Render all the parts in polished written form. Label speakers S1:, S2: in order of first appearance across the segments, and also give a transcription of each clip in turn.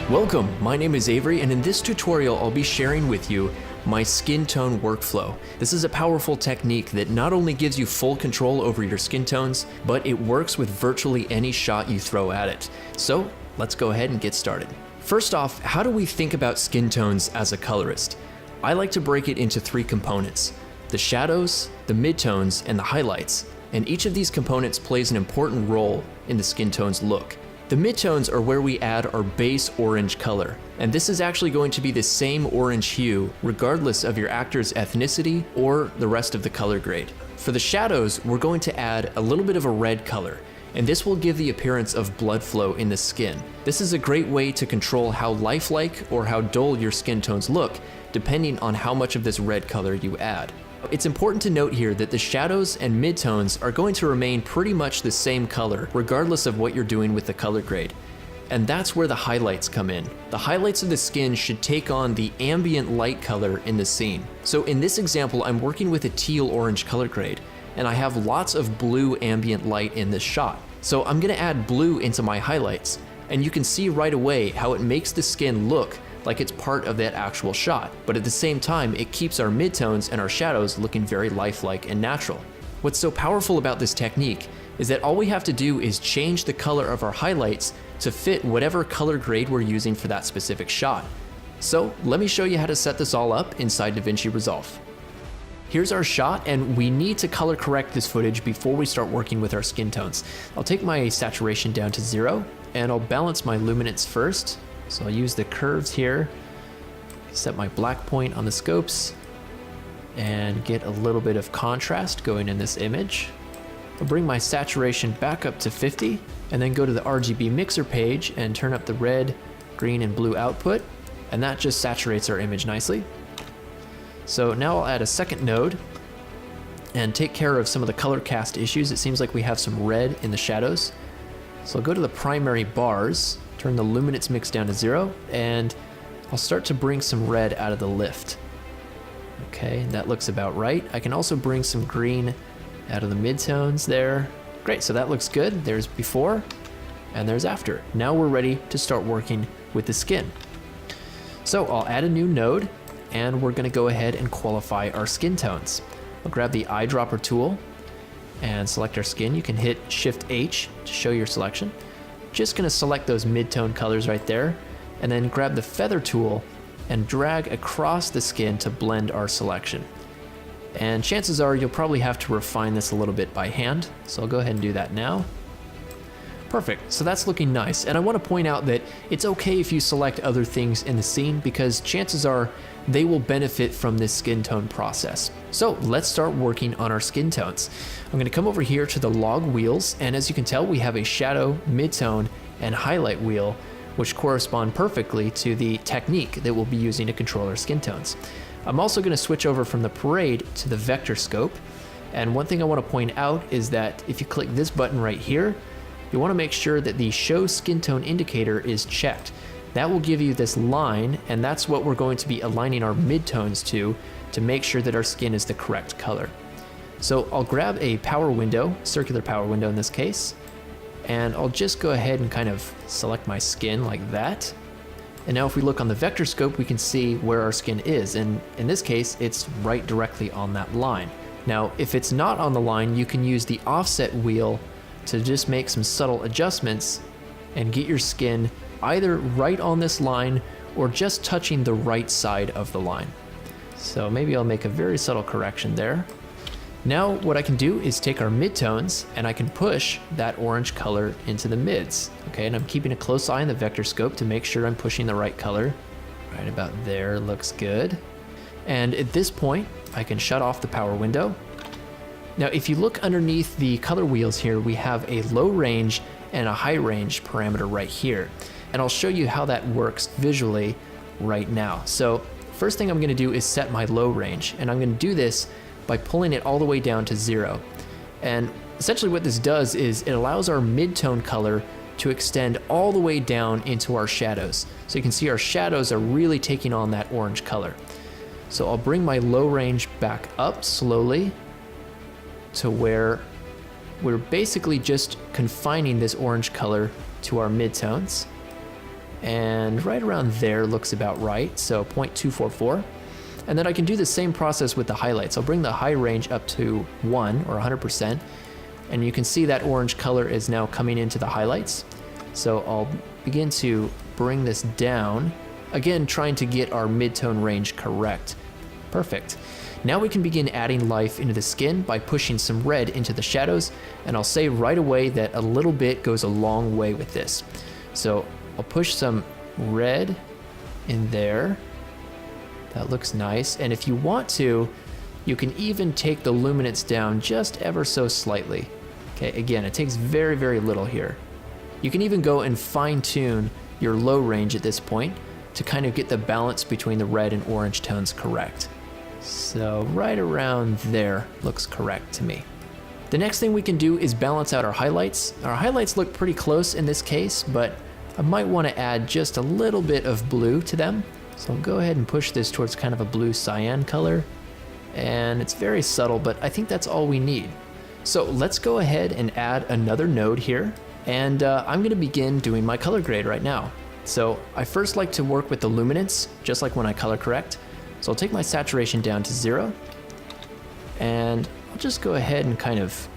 S1: Welcome, my name is Avery, and in this tutorial I'll be sharing with you my skin tone workflow. This is a powerful technique that not only gives you full control over your skin tones, but it works with virtually any shot you throw at it. So let's go ahead and get started. First off, how do we think about skin tones as a colorist? I like to break it into three components: the shadows, the midtones, and the highlights. And each of these components plays an important role in the skin tone's look. The midtones are where we add our base orange color, and this is actually going to be the same orange hue regardless of your actor's ethnicity or the rest of the color grade. For the shadows, we're going to add a little bit of a red color, and this will give the appearance of blood flow in the skin. This is a great way to control how lifelike or how dull your skin tones look, depending on how much of this red color you add. It's important to note here that the shadows and midtones are going to remain pretty much the same color, regardless of what you're doing with the color grade. And that's where the highlights come in. The highlights of the skin should take on the ambient light color in the scene. So in this example, I'm working with a teal orange color grade, and I have lots of blue ambient light in this shot. So I'm gonna add blue into my highlights, and you can see right away how it makes the skin look like it's part of that actual shot, but at the same time, it keeps our midtones and our shadows looking very lifelike and natural. What's so powerful about this technique is that all we have to do is change the color of our highlights to fit whatever color grade we're using for that specific shot. So let me show you how to set this all up inside DaVinci Resolve. Here's our shot, and we need to color correct this footage before we start working with our skin tones. I'll take my saturation down to 0, and I'll balance my luminance first. So I'll use the curves here, set my black point on the scopes, and get a little bit of contrast going in this image. I'll bring my saturation back up to 50, and then go to the RGB mixer page and turn up the red, green, and blue output, and that just saturates our image nicely. So now I'll add a second node and take care of some of the color cast issues. It seems like we have some red in the shadows. So I'll go to the primary bars, turn the luminance mix down to 0, and I'll start to bring some red out of the lift. Okay, that looks about right. I can also bring some green out of the midtones there. Great, so that looks good. There's before and there's after. Now we're ready to start working with the skin. So I'll add a new node, and we're gonna go ahead and qualify our skin tones. I'll grab the eyedropper tool and select our skin. You can hit Shift H to show your selection. Just gonna select those mid-tone colors right there, and then grab the feather tool and drag across the skin to blend our selection. And chances are you'll probably have to refine this a little bit by hand, so I'll go ahead and do that now. Perfect, so that's looking nice. And I wanna point out that it's okay if you select other things in the scene, because chances are they will benefit from this skin tone process. So let's start working on our skin tones. I'm gonna come over here to the log wheels, and as you can tell, we have a shadow, midtone, and highlight wheel, which correspond perfectly to the technique that we'll be using to control our skin tones. I'm also gonna switch over from the parade to the vector scope. And one thing I wanna point out is that if you click this button right here, you wanna make sure that the show skin tone indicator is checked. That will give you this line, and that's what we're going to be aligning our midtones to make sure that our skin is the correct color. So I'll grab a power window, circular power window in this case, and I'll just go ahead and kind of select my skin like that. And now if we look on the vector scope, we can see where our skin is, and in this case, it's right directly on that line. Now, if it's not on the line, you can use the offset wheel to just make some subtle adjustments and get your skin either right on this line or just touching the right side of the line. So maybe I'll make a very subtle correction there. Now what I can do is take our midtones and I can push that orange color into the mids. Okay, and I'm keeping a close eye on the vector scope to make sure I'm pushing the right color. Right about there looks good. And at this point, I can shut off the power window. Now if you look underneath the color wheels here, we have a low range and a high range parameter right here. And I'll show you how that works visually right now. So first thing I'm gonna do is set my low range, and I'm gonna do this by pulling it all the way down to 0. And essentially what this does is it allows our mid-tone color to extend all the way down into our shadows. So you can see our shadows are really taking on that orange color. So I'll bring my low range back up slowly to where we're basically just confining this orange color to our midtones. and right around there looks about right, so 0.244. And then I can do the same process with the highlights. I'll bring the high range up to 1 or 100%, and you can see that orange color is now coming into the highlights. So I'll begin to bring this down, again trying to get our mid-tone range correct. Perfect. Now we can begin adding life into the skin by pushing some red into the shadows, and I'll say right away that a little bit goes a long way with this. So I'll push some red in there. That looks nice, and if you want to, you can even take the luminance down just ever so slightly. Okay, again, it takes very, very little here. You can even go and fine-tune your low range at this point to kind of get the balance between the red and orange tones correct. So right around there looks correct to me. The next thing we can do is balance out our highlights. Our highlights look pretty close in this case, but I might want to add just a little bit of blue to them. So I'll go ahead and push this towards kind of a blue cyan color. And it's very subtle, but I think that's all we need. So let's go ahead and add another node here. And I'm going to begin doing my color grade right now. So I first like to work with the luminance, just like when I color correct. So I'll take my saturation down to 0. And I'll just go ahead and kind of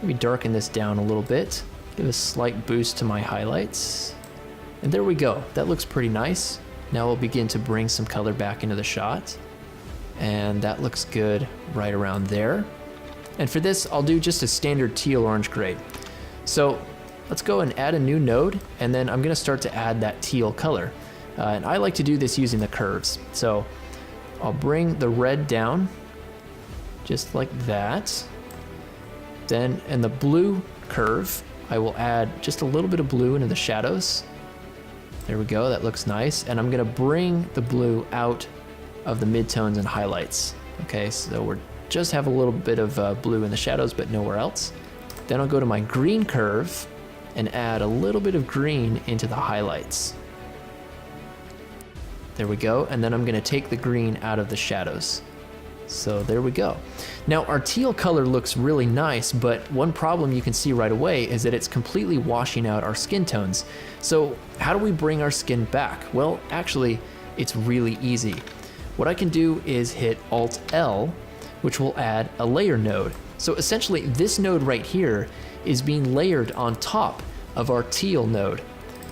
S1: maybe darken this down a little bit. Give a slight boost to my highlights. And there we go. That looks pretty nice. Now we'll begin to bring some color back into the shot. And that looks good right around there. And for this, I'll do just a standard teal orange grade. So let's go and add a new node, and then I'm gonna start to add that teal color. And I like to do this using the curves. So I'll bring the red down, just like that. Then in the blue curve, I will add just a little bit of blue into the shadows. There we go, that looks nice. And I'm gonna bring the blue out of the midtones and highlights. Okay, so we're just have a little bit of blue in the shadows, but nowhere else. Then I'll go to my green curve and add a little bit of green into the highlights. There we go, and then I'm gonna take the green out of the shadows. So there we go. Now our teal color looks really nice, but one problem you can see right away is that it's completely washing out our skin tones. So how do we bring our skin back? Well, actually, it's really easy. What I can do is hit Alt-L, which will add a layer node. So essentially this node right here is being layered on top of our teal node.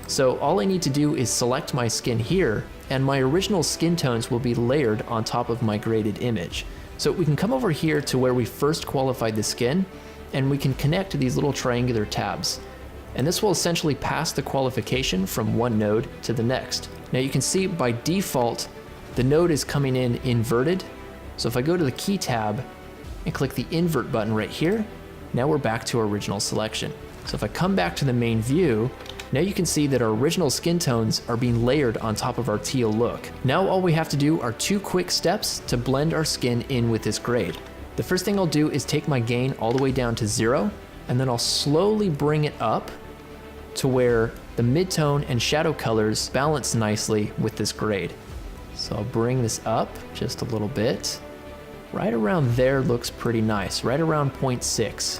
S1: So all I need to do is select my skin here, and my original skin tones will be layered on top of my graded image. So we can come over here to where we first qualified the skin, and we can connect to these little triangular tabs. And this will essentially pass the qualification from one node to the next. Now you can see by default, the node is coming in inverted. So if I go to the key tab and click the invert button right here, now we're back to our original selection. So if I come back to the main view, now you can see that our original skin tones are being layered on top of our teal look. Now all we have to do are 2 quick steps to blend our skin in with this grade. The first thing I'll do is take my gain all the way down to 0, and then I'll slowly bring it up to where the midtone and shadow colors balance nicely with this grade. So I'll bring this up just a little bit. Right around there looks pretty nice, right around 0.6.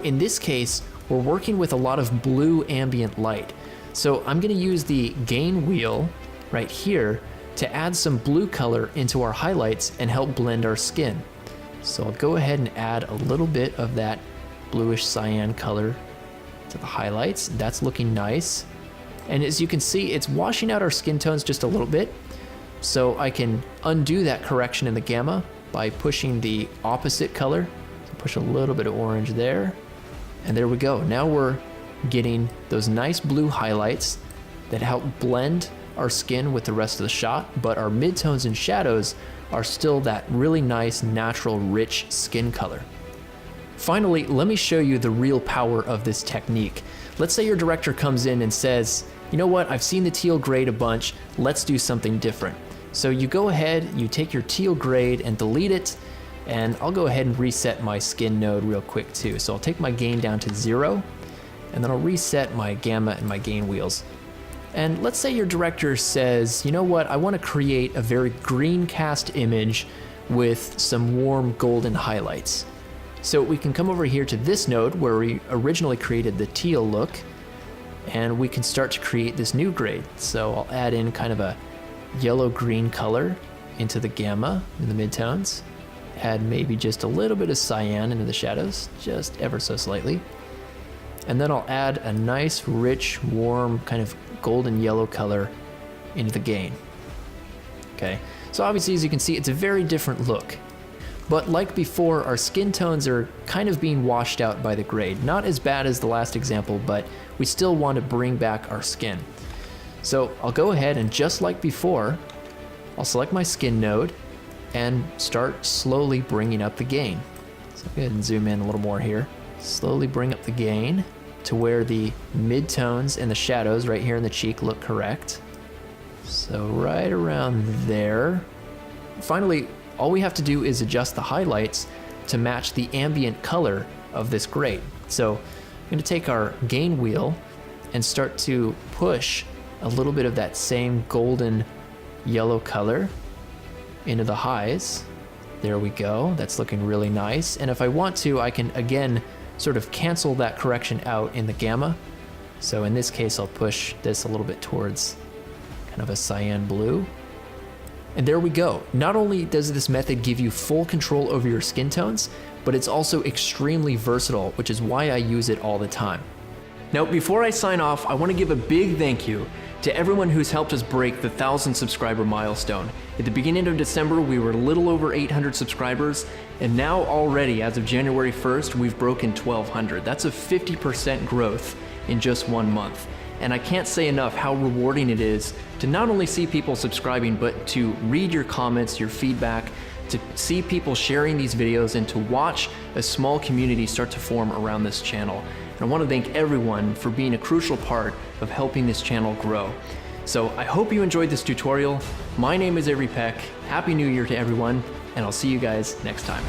S1: In this case, we're working with a lot of blue ambient light. So I'm gonna use the gain wheel right here to add some blue color into our highlights and help blend our skin. So I'll go ahead and add a little bit of that bluish cyan color to the highlights. That's looking nice. And as you can see, it's washing out our skin tones just a little bit. So I can undo that correction in the gamma by pushing the opposite color. So push a little bit of orange there. And there we go. Now we're getting those nice blue highlights that help blend our skin with the rest of the shot, but our midtones and shadows are still that really nice, natural, rich skin color. Finally, let me show you the real power of this technique. Let's say your director comes in and says, you know what, I've seen the teal grade a bunch, let's do something different. So you go ahead, you take your teal grade and delete it, and I'll go ahead and reset my skin node real quick too. So I'll take my gain down to 0, and then I'll reset my gamma and my gain wheels. And let's say your director says, you know what, I want to create a very green cast image with some warm golden highlights. So we can come over here to this node where we originally created the teal look, and we can start to create this new grade. So I'll add in kind of a yellow-green color into the gamma in the midtones. Add maybe just a little bit of cyan into the shadows, just ever so slightly. And then I'll add a nice, rich, warm, kind of golden yellow color into the gain. Okay, so obviously, as you can see, it's a very different look. But like before, our skin tones are kind of being washed out by the grade. Not as bad as the last example, but we still want to bring back our skin. So I'll go ahead and just like before, I'll select my skin node and start slowly bringing up the gain. So go ahead and zoom in a little more here. Slowly bring up the gain to where the midtones and the shadows right here in the cheek look correct. So right around there. Finally, all we have to do is adjust the highlights to match the ambient color of this grade. So I'm going to take our gain wheel and start to push a little bit of that same golden yellow color into the highs. There we go. That's looking really nice. And if I want to, I can again sort of cancel that correction out in the gamma. So in this case, I'll push this a little bit towards kind of a cyan blue. And there we go. Not only does this method give you full control over your skin tones, but it's also extremely versatile, which is why I use it all the time. Now, before I sign off, I want to give a big thank you to everyone who's helped us break the 1,000 subscriber milestone. At the beginning of December, we were a little over 800 subscribers, and now already, as of January 1st, we've broken 1,200. That's a 50% growth in just 1 month. And I can't say enough how rewarding it is to not only see people subscribing, but to read your comments, your feedback, to see people sharing these videos, and to watch a small community start to form around this channel. And I want to thank everyone for being a crucial part of helping this channel grow. So I hope you enjoyed this tutorial. My name is Avery Peck. Happy New Year to everyone, and I'll see you guys next time.